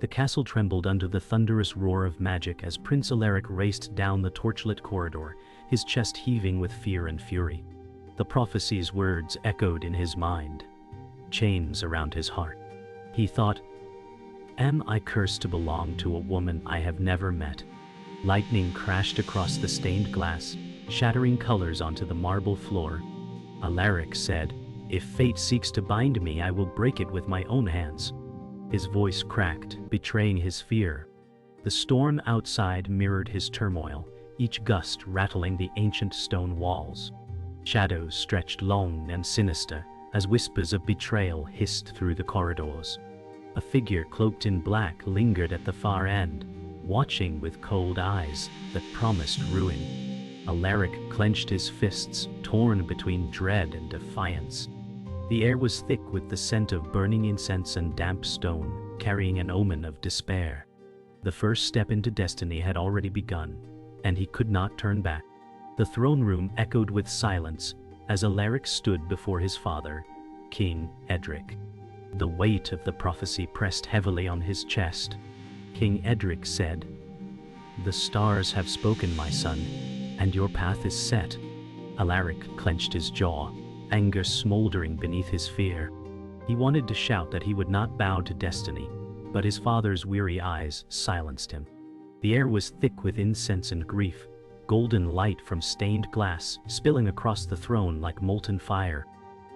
The castle trembled under the thunderous roar of magic as Prince Alaric raced down the torchlit corridor, his chest heaving with fear and fury. The prophecy's words echoed in his mind, chains around his heart. He thought, "Am I cursed to belong to a woman I have never met?" Lightning crashed across the stained glass, shattering colors onto the marble floor. Alaric said, "If fate seeks to bind me, I will break it with my own hands." His voice cracked, betraying his fear. The storm outside mirrored his turmoil, each gust rattling the ancient stone walls. Shadows stretched long and sinister as whispers of betrayal hissed through the corridors. A figure cloaked in black lingered at the far end, watching with cold eyes that promised ruin. Alaric clenched his fists, torn between dread and defiance. The air was thick with the scent of burning incense and damp stone, carrying an omen of despair. The first step into destiny had already begun, and he could not turn back. The throne room echoed with silence as Alaric stood before his father, King Edric. The weight of the prophecy pressed heavily on his chest. King Edric said, "The stars have spoken, my son, and your path is set." Alaric clenched his jaw, anger smoldering beneath his fear. He wanted to shout that he would not bow to destiny, but his father's weary eyes silenced him. The air was thick with incense and grief, golden light from stained glass spilling across the throne like molten fire.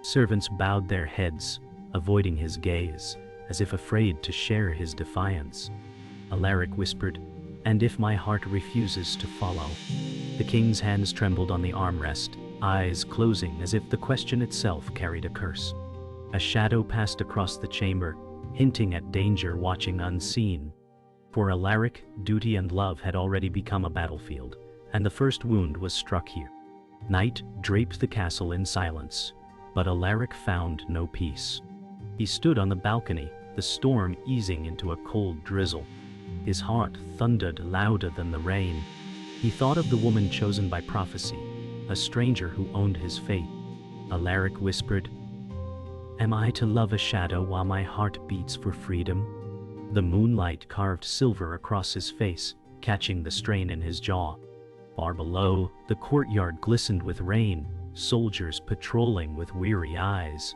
Servants bowed their heads, avoiding his gaze, as if afraid to share his defiance. Alaric whispered, "And if my heart refuses to follow?" The king's hands trembled on the armrest, eyes closing as if the question itself carried a curse. A shadow passed across the chamber, hinting at danger watching unseen. For Alaric, duty and love had already become a battlefield, and the first wound was struck here. Night draped the castle in silence, but Alaric found no peace. He stood on the balcony, the storm easing into a cold drizzle. His heart thundered louder than the rain. He thought of the woman chosen by prophecy, a stranger who owned his fate. Alaric whispered, "Am I to love a shadow while my heart beats for freedom?" The moonlight carved silver across his face, catching the strain in his jaw. Far below, the courtyard glistened with rain, soldiers patrolling with weary eyes.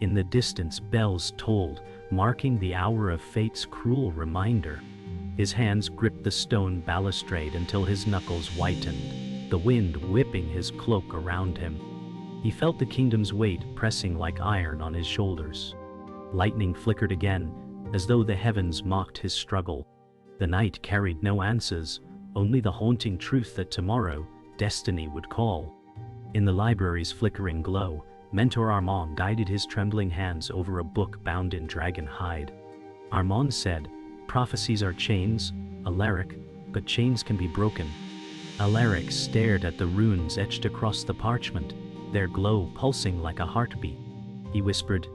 In the distance, bells tolled, marking the hour of fate's cruel reminder. His hands gripped the stone balustrade until his knuckles whitened, the wind whipping his cloak around him. He felt the kingdom's weight pressing like iron on his shoulders. Lightning flickered again, as though the heavens mocked his struggle. The night carried no answers, only the haunting truth that tomorrow, destiny would call. In the library's flickering glow, Mentor Armand guided his trembling hands over a book bound in dragon hide. Armand said, "Prophecies are chains, Alaric, but chains can be broken." Alaric stared at the runes etched across the parchment, their glow pulsing like a heartbeat. He whispered,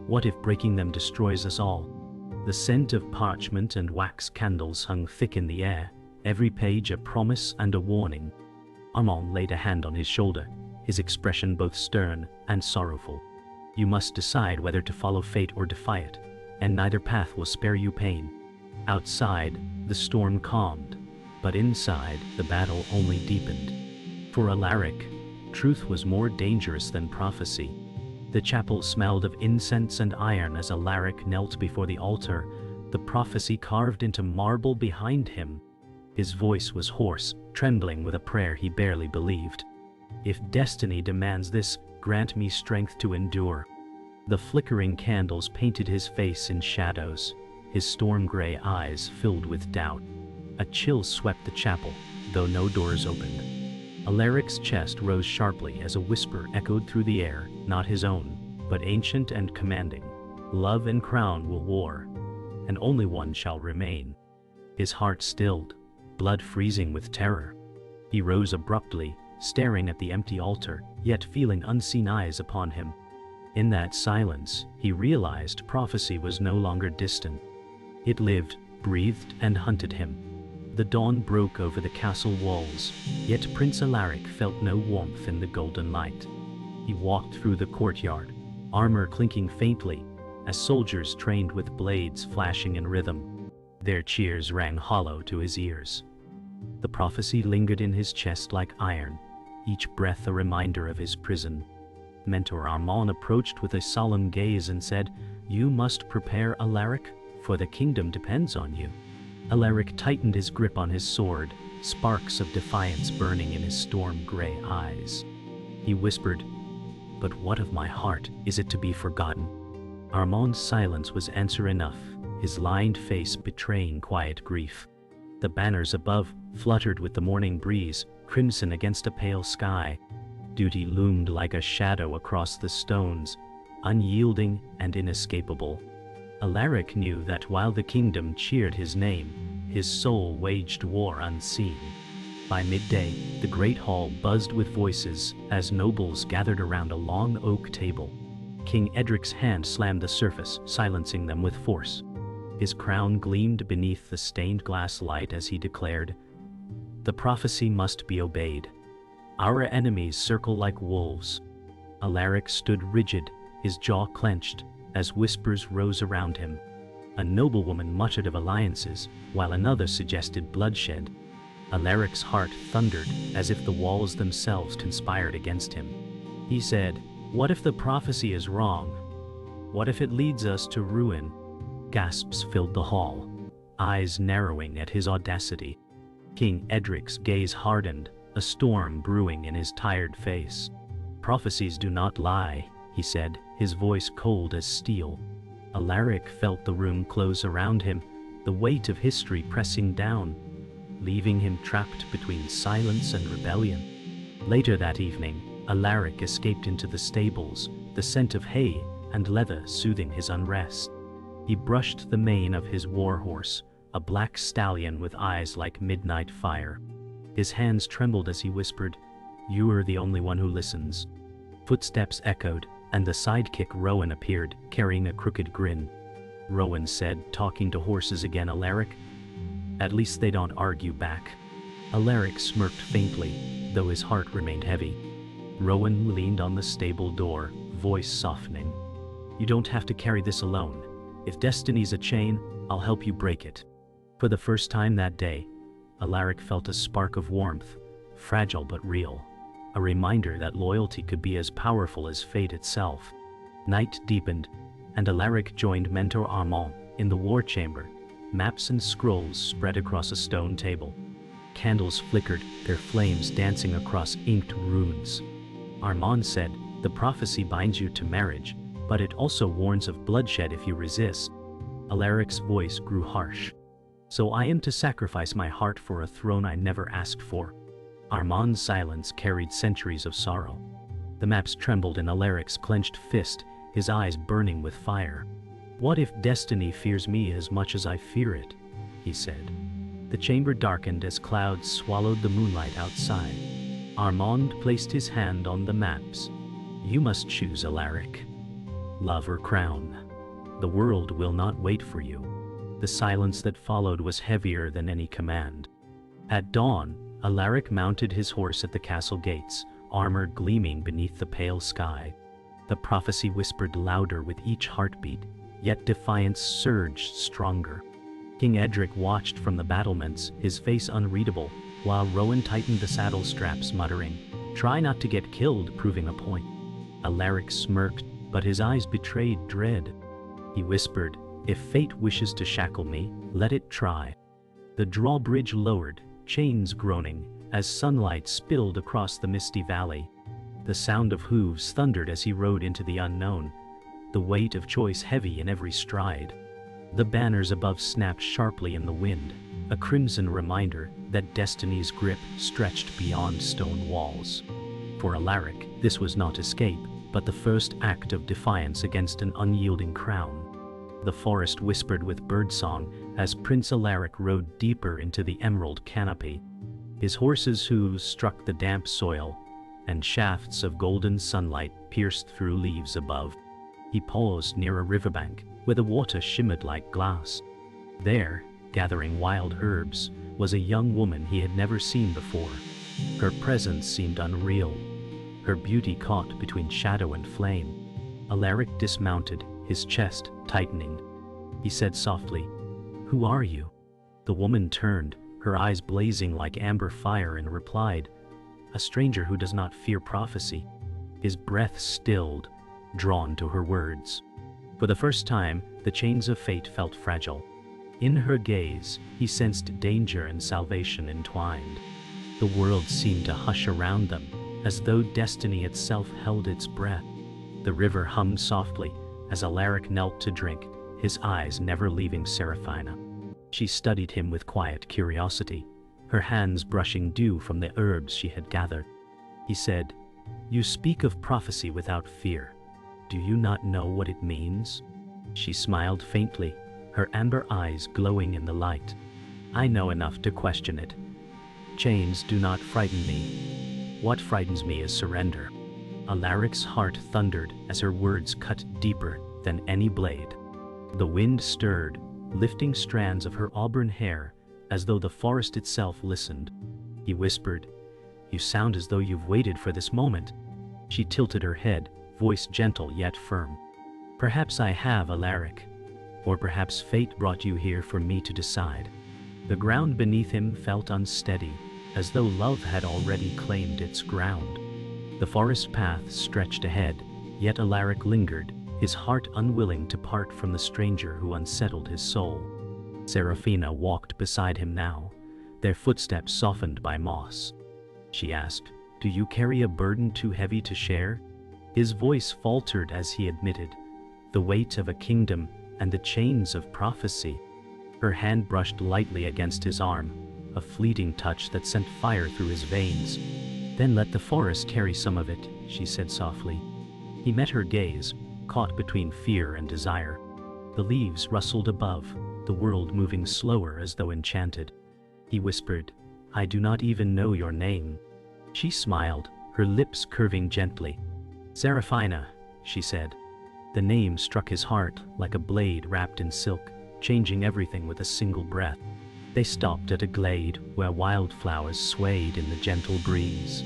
"What if breaking them destroys us all?" The scent of parchment and wax candles hung thick in the air, every page a promise and a warning. Armand laid a hand on his shoulder, his expression both stern and sorrowful. "You must decide whether to follow fate or defy it, and neither path will spare you pain." Outside, the storm calmed, but inside, the battle only deepened. For Alaric, truth was more dangerous than prophecy. The chapel smelled of incense and iron as Alaric knelt before the altar, the prophecy carved into marble behind him. His voice was hoarse, trembling with a prayer he barely believed. "If destiny demands this, grant me strength to endure." The flickering candles painted his face in shadows, his storm-gray eyes filled with doubt. A chill swept the chapel, though no doors opened. Alaric's chest rose sharply as a whisper echoed through the air, not his own, but ancient and commanding. "Love and crown will war, and only one shall remain." His heart stilled, blood freezing with terror. He rose abruptly, staring at the empty altar, yet feeling unseen eyes upon him. In that silence, he realized prophecy was no longer distant. It lived, breathed, and hunted him. The dawn broke over the castle walls, yet Prince Alaric felt no warmth in the golden light. He walked through the courtyard, armor clinking faintly, as soldiers trained with blades flashing in rhythm. Their cheers rang hollow to his ears. The prophecy lingered in his chest like iron, each breath a reminder of his prison. Mentor Armand approached with a solemn gaze and said, "You must prepare, Alaric, for the kingdom depends on you." Alaric tightened his grip on his sword, sparks of defiance burning in his storm-gray eyes. He whispered, "But what of my heart? Is it to be forgotten?" Armand's silence was answer enough, his lined face betraying quiet grief. The banners above fluttered with the morning breeze, crimson against a pale sky. Duty loomed like a shadow across the stones, unyielding and inescapable. Alaric knew that while the kingdom cheered his name, his soul waged war unseen. By midday, the great hall buzzed with voices as nobles gathered around a long oak table. King Edric's hand slammed the surface, silencing them with force. His crown gleamed beneath the stained glass light as he declared, "The prophecy must be obeyed. Our enemies circle like wolves." Alaric stood rigid, his jaw clenched, as whispers rose around him. A noblewoman muttered of alliances, while another suggested bloodshed. Alaric's heart thundered, as if the walls themselves conspired against him. He said, "What if the prophecy is wrong? What if it leads us to ruin?" Gasps filled the hall, eyes narrowing at his audacity. King Edric's gaze hardened, a storm brewing in his tired face. "Prophecies do not lie," he said, his voice cold as steel. Alaric felt the room close around him, the weight of history pressing down, leaving him trapped between silence and rebellion. Later that evening, Alaric escaped into the stables, the scent of hay and leather soothing his unrest. He brushed the mane of his warhorse, a black stallion with eyes like midnight fire. His hands trembled as he whispered, "You are the only one who listens." Footsteps echoed, and the sidekick Rowan appeared, carrying a crooked grin. Rowan said, talking to horses again, "Alaric, at least they don't argue back." Alaric smirked faintly, though his heart remained heavy. Rowan leaned on the stable door, voice softening. "You don't have to carry this alone. If destiny's a chain, I'll help you break it." For the first time that day, Alaric felt a spark of warmth, fragile but real, a reminder that loyalty could be as powerful as fate itself. Night deepened, and Alaric joined Mentor Armand in the war chamber. Maps and scrolls spread across a stone table. Candles flickered, their flames dancing across inked runes. Armand said, "The prophecy binds you to marriage, but it also warns of bloodshed if you resist." Alaric's voice grew harsh. "So I am to sacrifice my heart for a throne I never asked for." Armand's silence carried centuries of sorrow. The maps trembled in Alaric's clenched fist, his eyes burning with fire. "What if destiny fears me as much as I fear it?" he said. The chamber darkened as clouds swallowed the moonlight outside. Armand placed his hand on the maps. "You must choose, Alaric. Love or crown. The world will not wait for you." The silence that followed was heavier than any command. At dawn, Alaric mounted his horse at the castle gates, armor gleaming beneath the pale sky. The prophecy whispered louder with each heartbeat, yet defiance surged stronger. King Edric watched from the battlements, his face unreadable, while Rowan tightened the saddle straps, muttering, "Try not to get killed," proving a point. Alaric smirked, but his eyes betrayed dread. He whispered, "If fate wishes to shackle me, let it try." The drawbridge lowered, chains groaning, as sunlight spilled across the misty valley. The sound of hooves thundered as he rode into the unknown, the weight of choice heavy in every stride. The banners above snapped sharply in the wind, a crimson reminder that destiny's grip stretched beyond stone walls. For Alaric, this was not escape, but the first act of defiance against an unyielding crown. The forest whispered with birdsong as Prince Alaric rode deeper into the emerald canopy. His horse's hooves struck the damp soil, and shafts of golden sunlight pierced through leaves above. He paused near a riverbank, where the water shimmered like glass. There, gathering wild herbs, was a young woman he had never seen before. Her presence seemed unreal, her beauty caught between shadow and flame. Alaric dismounted, his chest tightening. He said softly, "Who are you?" The woman turned, her eyes blazing like amber fire, and replied, "A stranger who does not fear prophecy." His breath stilled, drawn to her words. For the first time, the chains of fate felt fragile. In her gaze, he sensed danger and salvation entwined. The world seemed to hush around them, as though destiny itself held its breath. The river hummed softly as Alaric knelt to drink, his eyes never leaving Seraphina. She studied him with quiet curiosity, her hands brushing dew from the herbs she had gathered. He said, "You speak of prophecy without fear. Do you not know what it means?" She smiled faintly, her amber eyes glowing in the light. "I know enough to question it. Chains do not frighten me. What frightens me is surrender." Alaric's heart thundered as her words cut deeper than any blade. The wind stirred, lifting strands of her auburn hair as though the forest itself listened. He whispered, "You sound as though you've waited for this moment." She tilted her head, voice gentle yet firm. "Perhaps I have, Alaric. Or perhaps fate brought you here for me to decide." The ground beneath him felt unsteady, as though love had already claimed its ground. The forest path stretched ahead, yet Alaric lingered, his heart unwilling to part from the stranger who unsettled his soul. Seraphina walked beside him now, their footsteps softened by moss. She asked, "Do you carry a burden too heavy to share?" His voice faltered as he admitted, "The weight of a kingdom and the chains of prophecy." Her hand brushed lightly against his arm, a fleeting touch that sent fire through his veins. "Then let the forest carry some of it," she said softly. He met her gaze, caught between fear and desire. The leaves rustled above, the world moving slower as though enchanted. He whispered, "I do not even know your name." She smiled, her lips curving gently. "Seraphina," she said. The name struck his heart like a blade wrapped in silk, changing everything with a single breath. They stopped at a glade where wildflowers swayed in the gentle breeze.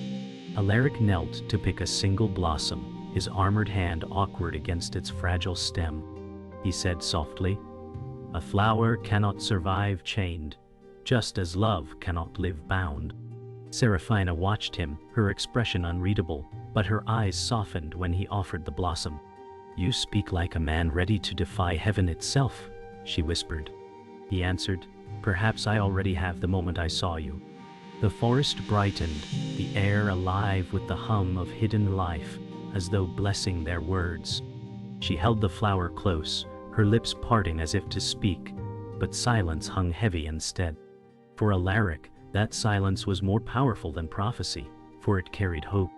Alaric knelt to pick a single blossom, his armored hand awkward against its fragile stem. He said softly, "A flower cannot survive chained, just as love cannot live bound." Seraphina watched him, her expression unreadable, but her eyes softened when he offered the blossom. "You speak like a man ready to defy heaven itself," she whispered. He answered, "Perhaps I already have the moment I saw you." The forest brightened, the air alive with the hum of hidden life, as though blessing their words. She held the flower close, her lips parting as if to speak, but silence hung heavy instead. For Alaric, that silence was more powerful than prophecy, for it carried hope.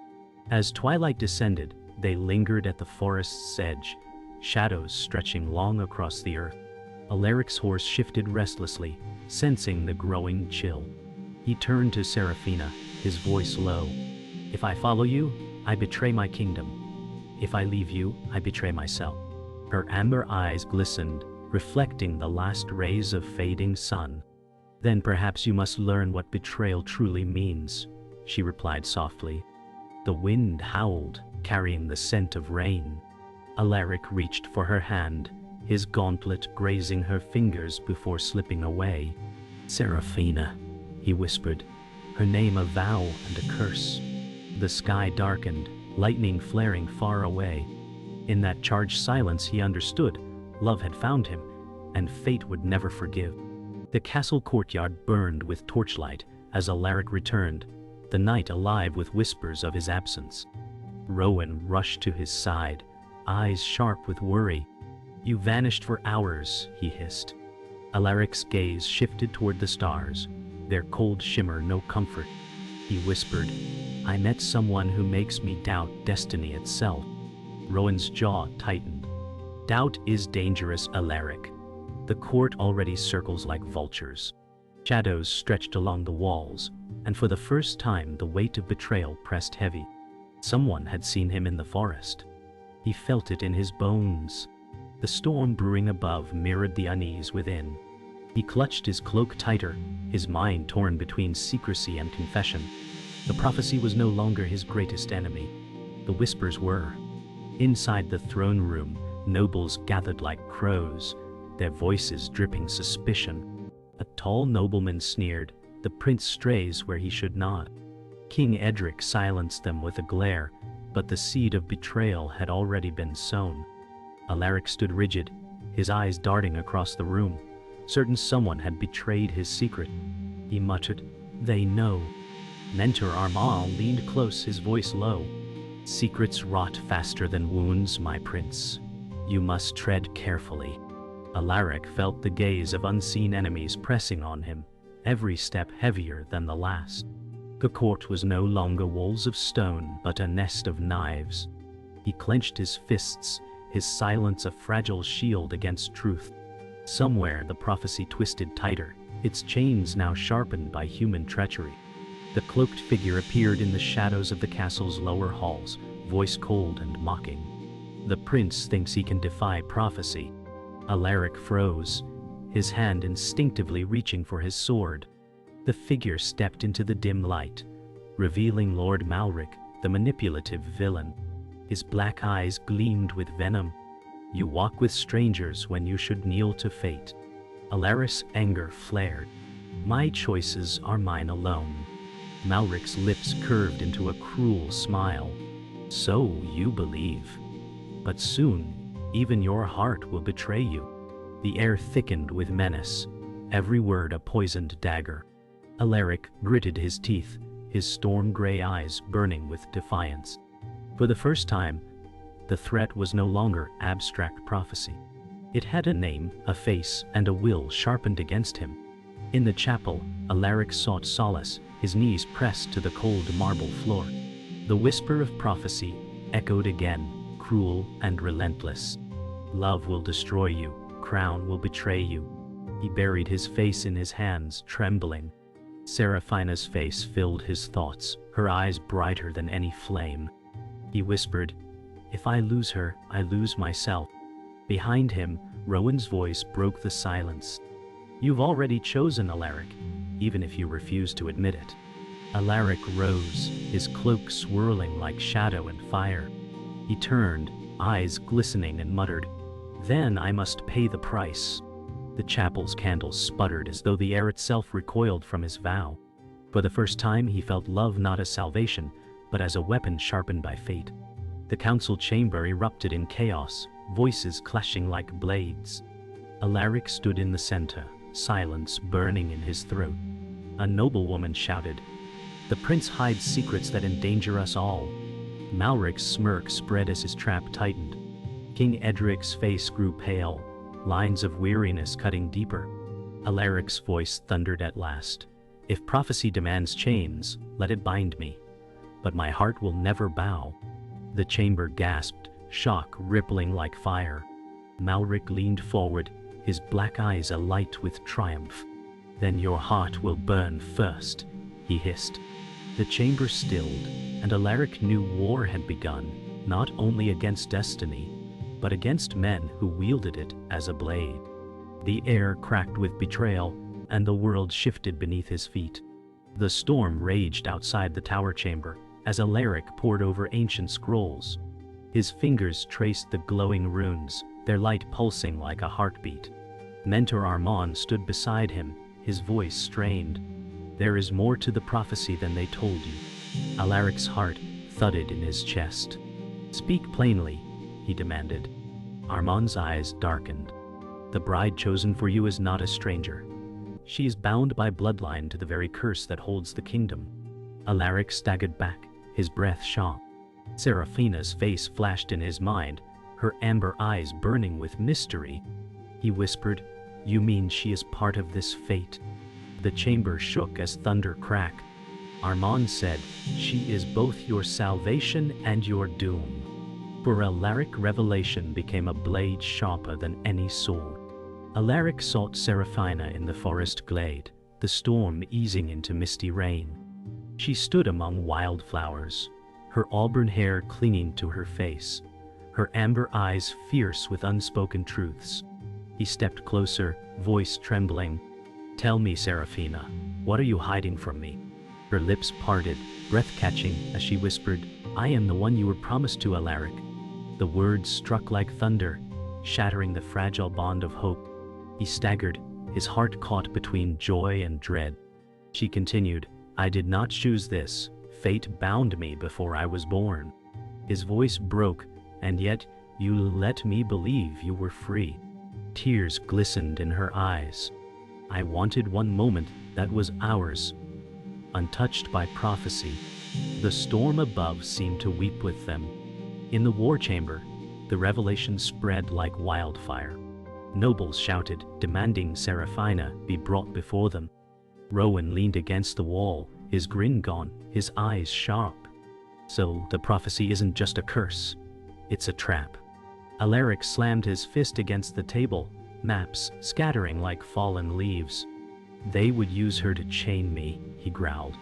As twilight descended, they lingered at the forest's edge, shadows stretching long across the earth. Alaric's horse shifted restlessly, sensing the growing chill. He turned to Seraphina, his voice low. "If I follow you, I betray my kingdom. If I leave you, I betray myself." Her amber eyes glistened, reflecting the last rays of fading sun. "Then perhaps you must learn what betrayal truly means," she replied softly. The wind howled, carrying the scent of rain. Alaric reached for her hand, his gauntlet grazing her fingers before slipping away. "Seraphina," he whispered, her name a vow and a curse. The sky darkened, lightning flaring far away. In that charged silence he understood, love had found him, and fate would never forgive. The castle courtyard burned with torchlight as Alaric returned, the night alive with whispers of his absence. Rowan rushed to his side, eyes sharp with worry. "You vanished for hours," he hissed. Alaric's gaze shifted toward the stars, their cold shimmer no comfort. He whispered, "I met someone who makes me doubt destiny itself." Rowan's jaw tightened. "Doubt is dangerous, Alaric. The court already circles like vultures." Shadows stretched along the walls, and for the first time the weight of betrayal pressed heavy. Someone had seen him in the forest. He felt it in his bones. The storm brewing above mirrored the unease within. He clutched his cloak tighter, his mind torn between secrecy and confession. The prophecy was no longer his greatest enemy. The whispers were. Inside the throne room, nobles gathered like crows, their voices dripping suspicion. A tall nobleman sneered, "The prince strays where he should not." King Edric silenced them with a glare, but the seed of betrayal had already been sown. Alaric stood rigid, his eyes darting across the room, certain someone had betrayed his secret. He muttered, "They know." Mentor Armand leaned close, his voice low. "Secrets rot faster than wounds, my prince. You must tread carefully." Alaric felt the gaze of unseen enemies pressing on him, every step heavier than the last. The court was no longer walls of stone, but a nest of knives. He clenched his fists, his silence a fragile shield against truth. Somewhere the prophecy twisted tighter, its chains now sharpened by human treachery. The cloaked figure appeared in the shadows of the castle's lower halls, voice cold and mocking. "The prince thinks he can defy prophecy." Alaric froze, his hand instinctively reaching for his sword. The figure stepped into the dim light, revealing Lord Malric, the manipulative villain. His black eyes gleamed with venom. "You walk with strangers when you should kneel to fate." Alaric's anger flared. "My choices are mine alone." Malric's lips curved into a cruel smile. "So you believe. But soon, even your heart will betray you." The air thickened with menace, every word a poisoned dagger. Alaric gritted his teeth, his storm-gray eyes burning with defiance. For the first time, the threat was no longer abstract prophecy. It had a name, a face, and a will sharpened against him. In the chapel, Alaric sought solace, his knees pressed to the cold marble floor. The whisper of prophecy echoed again, cruel and relentless. "Love will destroy you, crown will betray you." He buried his face in his hands, trembling. Seraphina's face filled his thoughts, her eyes brighter than any flame. He whispered, "If I lose her, I lose myself." Behind him, Rowan's voice broke the silence. "You've already chosen, Alaric, even if you refuse to admit it." Alaric rose, his cloak swirling like shadow and fire. He turned, eyes glistening, and muttered, "Then I must pay the price." The chapel's candles sputtered as though the air itself recoiled from his vow. For the first time he felt love not as salvation, but as a weapon sharpened by fate. The council chamber erupted in chaos, voices clashing like blades. Alaric stood in the center, silence burning in his throat. A noblewoman shouted, "The prince hides secrets that endanger us all." Malric's smirk spread as his trap tightened. King Edric's face grew pale, lines of weariness cutting deeper. Alaric's voice thundered at last, "If prophecy demands chains, let it bind me. But my heart will never bow." The chamber gasped, shock rippling like fire. Malric leaned forward, his black eyes alight with triumph. "Then your heart will burn first," he hissed. The chamber stilled, and Alaric knew war had begun, not only against destiny, but against men who wielded it as a blade. The air cracked with betrayal, and the world shifted beneath his feet. The storm raged outside the tower chamber as Alaric pored over ancient scrolls. His fingers traced the glowing runes, their light pulsing like a heartbeat. Mentor Armand stood beside him, his voice strained. "There is more to the prophecy than they told you." Alaric's heart thudded in his chest. "Speak plainly," he demanded. Armand's eyes darkened. "The bride chosen for you is not a stranger. She is bound by bloodline to the very curse that holds the kingdom." Alaric staggered back, his breath shot. Seraphina's face flashed in his mind, her amber eyes burning with mystery. He whispered, "You mean she is part of this fate?" The chamber shook as thunder cracked. Armand said, "She is both your salvation and your doom." For Alaric, revelation became a blade sharper than any sword. Alaric sought Seraphina in the forest glade, the storm easing into misty rain. She stood among wildflowers, her auburn hair clinging to her face, her amber eyes fierce with unspoken truths. He stepped closer, voice trembling. "Tell me, Seraphina, what are you hiding from me?" Her lips parted, breath catching, as she whispered, "I am the one you were promised to, Alaric." The words struck like thunder, shattering the fragile bond of hope. He staggered, his heart caught between joy and dread. She continued, "I did not choose this. Fate bound me before I was born." His voice broke, "And yet you let me believe you were free." Tears glistened in her eyes. "I wanted one moment that was ours, untouched by prophecy." The storm above seemed to weep with them. In the war chamber, the revelation spread like wildfire. Nobles shouted, demanding Seraphina be brought before them. Rowan leaned against the wall, his grin gone, his eyes sharp. "So the prophecy isn't just a curse, it's a trap." Alaric slammed his fist against the table, maps scattering like fallen leaves. "They would use her to chain me," he growled.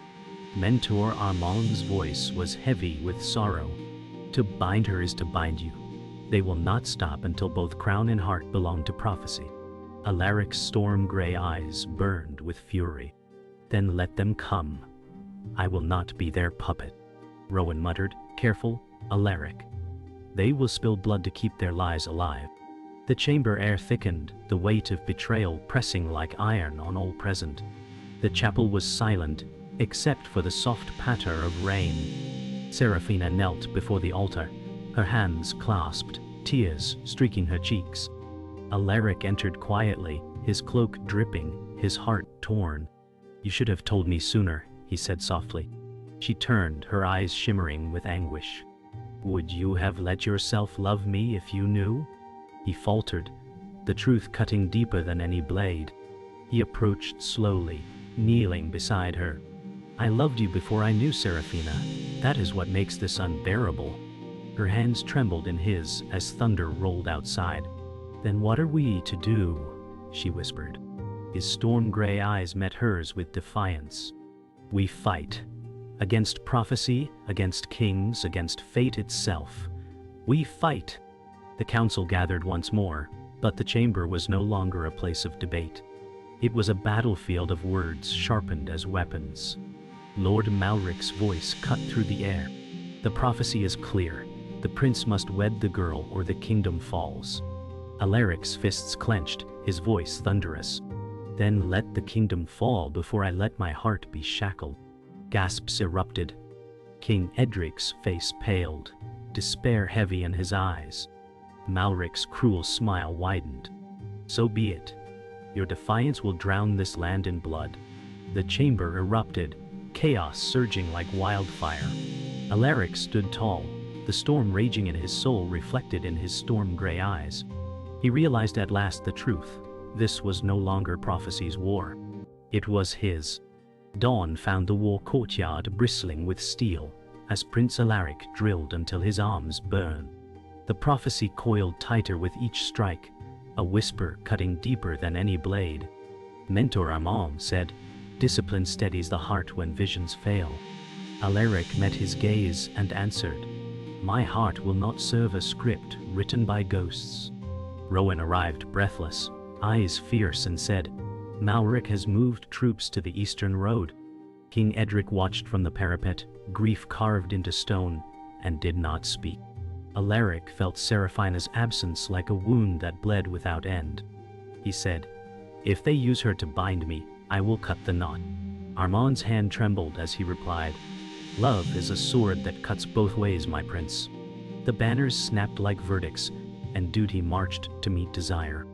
Mentor Armand's voice was heavy with sorrow. "To bind her is to bind you. They will not stop until both crown and heart belong to prophecy." Alaric's storm-gray eyes burned with fury. "Then let them come. I will not be their puppet." Rowan muttered, "Careful, Alaric. They will spill blood to keep their lies alive." The chamber air thickened, the weight of betrayal pressing like iron on all present. The chapel was silent, except for the soft patter of rain. Seraphina knelt before the altar, her hands clasped, tears streaking her cheeks. Alaric entered quietly, his cloak dripping, his heart torn. "You should have told me sooner," he said softly. She turned, her eyes shimmering with anguish. "Would you have let yourself love me if you knew?" He faltered, the truth cutting deeper than any blade. He approached slowly, kneeling beside her. "I loved you before I knew Seraphina. That is what makes this unbearable." Her hands trembled in his as thunder rolled outside. "Then what are we to do?" she whispered. His storm-gray eyes met hers with defiance. "We fight. Against prophecy, against kings, against fate itself. We fight." The council gathered once more, but the chamber was no longer a place of debate. It was a battlefield of words sharpened as weapons. Lord Malric's voice cut through the air. "The prophecy is clear. The prince must wed the girl or the kingdom falls." Alaric's fists clenched, his voice thunderous. "Then let the kingdom fall before I let my heart be shackled." Gasps erupted. King Edric's face paled, despair heavy in his eyes. Malric's cruel smile widened. "So be it. Your defiance will drown this land in blood." The chamber erupted, chaos surging like wildfire. Alaric stood tall, the storm raging in his soul reflected in his storm-gray eyes. He realized at last the truth. This was no longer prophecy's war. It was his. Dawn found the war courtyard bristling with steel, as Prince Alaric drilled until his arms burned. The prophecy coiled tighter with each strike, a whisper cutting deeper than any blade. Mentor Armand said, "Discipline steadies the heart when visions fail." Alaric met his gaze and answered, "My heart will not serve a script written by ghosts." Rowan arrived breathless, eyes fierce, and said, "Malric has moved troops to the eastern road." King Edric watched from the parapet, grief carved into stone, and did not speak. Alaric felt Seraphina's absence like a wound that bled without end. He said, "If they use her to bind me, I will cut the knot." Armand's hand trembled as he replied, "Love is a sword that cuts both ways, my prince." The banners snapped like verdicts, and duty marched to meet desire.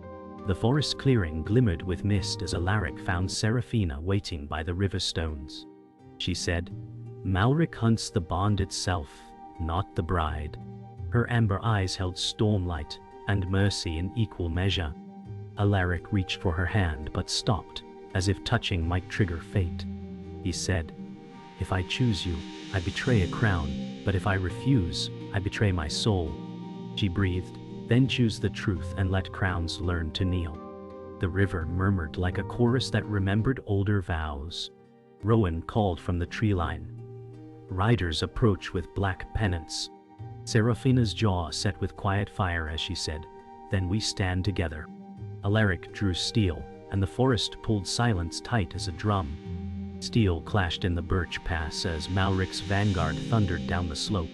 The forest clearing glimmered with mist as Alaric found Seraphina waiting by the river stones. She said, "Malric hunts the bond itself, not the bride." Her amber eyes held stormlight and mercy in equal measure. Alaric reached for her hand but stopped, as if touching might trigger fate. He said, "If I choose you, I betray a crown, but if I refuse, I betray my soul." She breathed, "Then choose the truth and let crowns learn to kneel." The river murmured like a chorus that remembered older vows. Rowan called from the tree line. Riders approach with black pennants. Seraphina's jaw set with quiet fire as she said, "Then we stand together." Alaric drew steel, and the forest pulled silence tight as a drum. Steel clashed in the birch pass as Malric's vanguard thundered down the slope.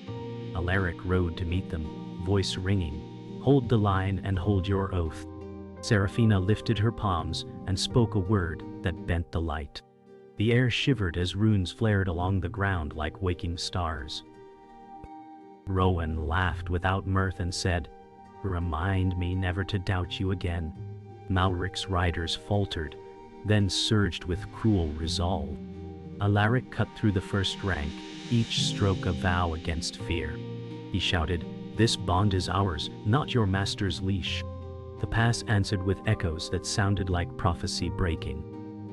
Alaric rode to meet them, voice ringing, "Hold the line and hold your oath." Seraphina lifted her palms and spoke a word that bent the light. The air shivered as runes flared along the ground like waking stars. Rowan laughed without mirth and said, "Remind me never to doubt you again." Malric's riders faltered, then surged with cruel resolve. Alaric cut through the first rank, each stroke a vow against fear. He shouted, "This bond is ours, not your master's leash." The pass answered with echoes that sounded like prophecy breaking.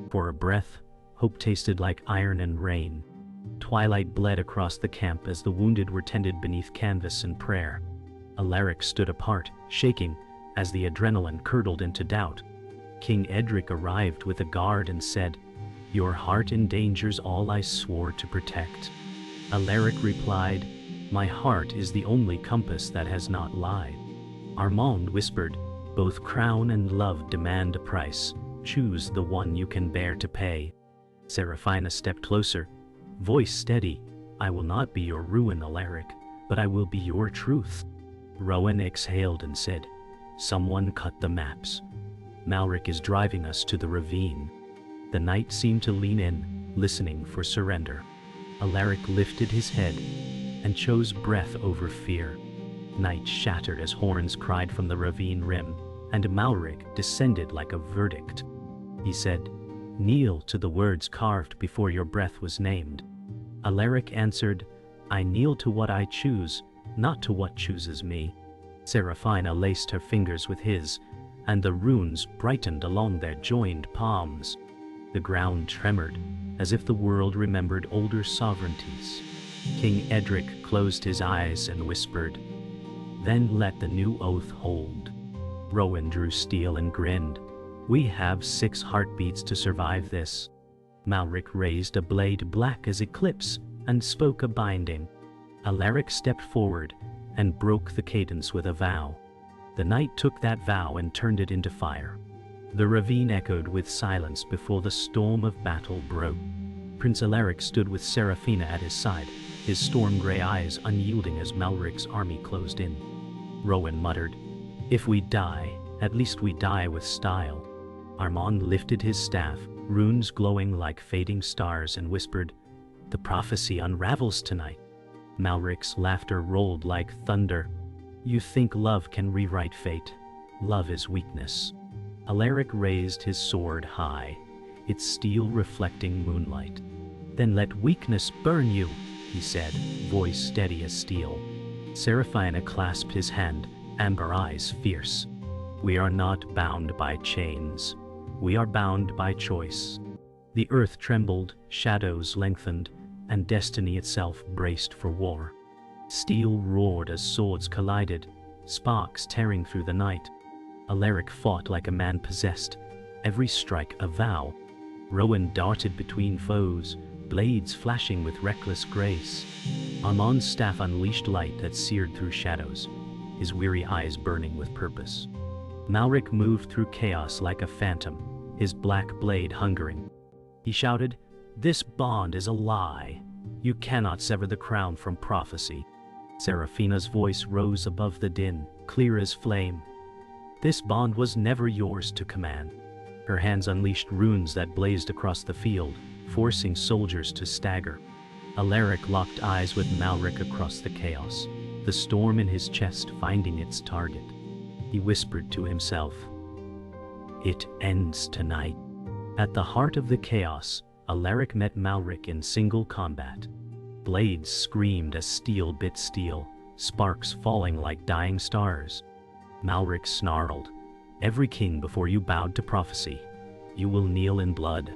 For a breath, hope tasted like iron and rain. Twilight bled across the camp as the wounded were tended beneath canvas and prayer. Alaric stood apart, shaking, as the adrenaline curdled into doubt. King Edric arrived with a guard and said, "Your heart endangers all I swore to protect." Alaric replied, "My heart is the only compass that has not lied." Armand whispered, "Both crown and love demand a price. Choose the one you can bear to pay." Seraphina stepped closer, voice steady, "I will not be your ruin, Alaric, but I will be your truth." Rowan exhaled and said, "Someone cut the maps. Malric is driving us to the ravine." The knight seemed to lean in, listening for surrender. Alaric lifted his head and chose breath over fear. Night shattered as horns cried from the ravine rim, and Malric descended like a verdict. He said, "Kneel to the words carved before your breath was named." Alaric answered, "I kneel to what I choose, not to what chooses me." Seraphina laced her fingers with his, and the runes brightened along their joined palms. The ground tremored, as if the world remembered older sovereignties. King Edric closed his eyes and whispered, "Then let the new oath hold." Rowan drew steel and grinned, "We have 6 heartbeats to survive this." Malric raised a blade black as eclipse and spoke a binding. Alaric stepped forward and broke the cadence with a vow. The knight took that vow and turned it into fire. The ravine echoed with silence before the storm of battle broke. Prince Alaric stood with Seraphina at his side, his storm-gray eyes unyielding as Malric's army closed in. Rowan muttered, "If we die, at least we die with style." Armand lifted his staff, runes glowing like fading stars, and whispered, "The prophecy unravels tonight." Malric's laughter rolled like thunder. "You think love can rewrite fate? Love is weakness." Alaric raised his sword high, its steel reflecting moonlight. "Then let weakness burn you," he said, voice steady as steel. Seraphina clasped his hand, amber eyes fierce. "We are not bound by chains. We are bound by choice." The earth trembled, shadows lengthened, and destiny itself braced for war. Steel roared as swords collided, sparks tearing through the night. Alaric fought like a man possessed, every strike a vow. Rowan darted between foes, blades flashing with reckless grace. Armand's staff unleashed light that seared through shadows, his weary eyes burning with purpose. Malric moved through chaos like a phantom, his black blade hungering. He shouted, "This bond is a lie. You cannot sever the crown from prophecy." Seraphina's voice rose above the din, clear as flame. "This bond was never yours to command." Her hands unleashed runes that blazed across the field, forcing soldiers to stagger. Alaric locked eyes with Malric across the chaos, the storm in his chest finding its target. He whispered to himself, "It ends tonight." At the heart of the chaos, Alaric met Malric in single combat. Blades screamed as steel bit steel, sparks falling like dying stars. Malric snarled, "Every king before you bowed to prophecy. You will kneel in blood."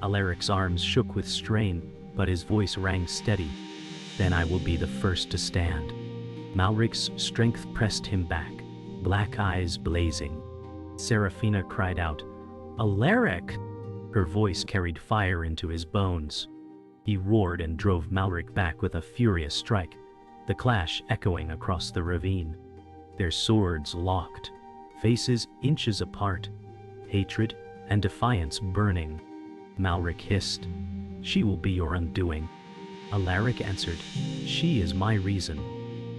Alaric's arms shook with strain, but his voice rang steady. "Then I will be the first to stand." Malric's strength pressed him back, black eyes blazing. Seraphina cried out, "Alaric!" Her voice carried fire into his bones. He roared and drove Malric back with a furious strike, the clash echoing across the ravine. Their swords locked, faces inches apart, hatred and defiance burning. Malric hissed, "She will be your undoing." Alaric answered, "She is my reason."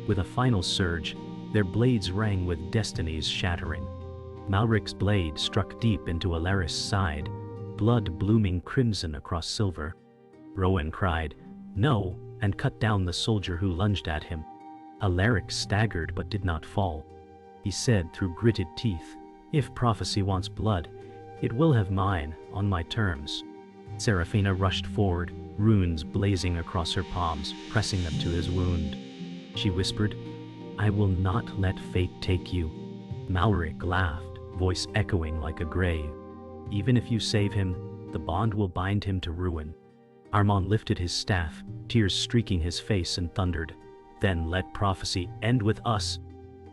With a final surge, their blades rang with destinies shattering. Malric's blade struck deep into Alaric's side, blood blooming crimson across silver. Rowan cried, "No," and cut down the soldier who lunged at him. Alaric staggered but did not fall. He said through gritted teeth, "If prophecy wants blood, it will have mine, on my terms." Seraphina rushed forward, runes blazing across her palms, pressing them to his wound. She whispered, "I will not let fate take you." Malric laughed, voice echoing like a grave. "Even if you save him, the bond will bind him to ruin." Armand lifted his staff, tears streaking his face, and thundered, "Then let prophecy end with us."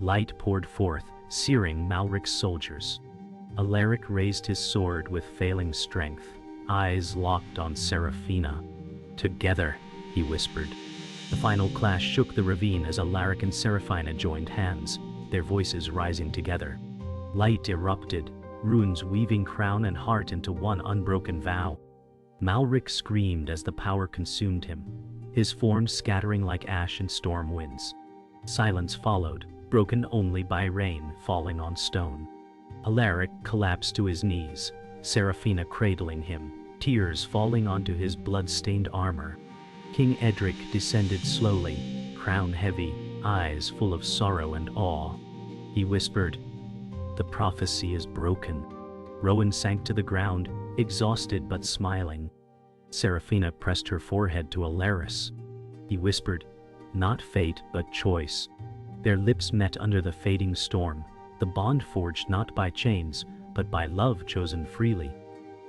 Light poured forth, searing Malric's soldiers. Alaric raised his sword with failing strength, eyes locked on Seraphina. "Together," he whispered. The final clash shook the ravine as Alaric and Seraphina joined hands, their voices rising together. Light erupted, runes weaving crown and heart into one unbroken vow. Malric screamed as the power consumed him, his form scattering like ash in storm winds. Silence followed, broken only by rain falling on stone. Alaric collapsed to his knees, Seraphina cradling him, tears falling onto his blood-stained armor. King Edric descended slowly, crown heavy, eyes full of sorrow and awe. He whispered, "The prophecy is broken." Rowan sank to the ground, exhausted but smiling. Seraphina pressed her forehead to Alaric. He whispered, "Not fate, but choice." Their lips met under the fading storm, the bond forged not by chains, but by love chosen freely.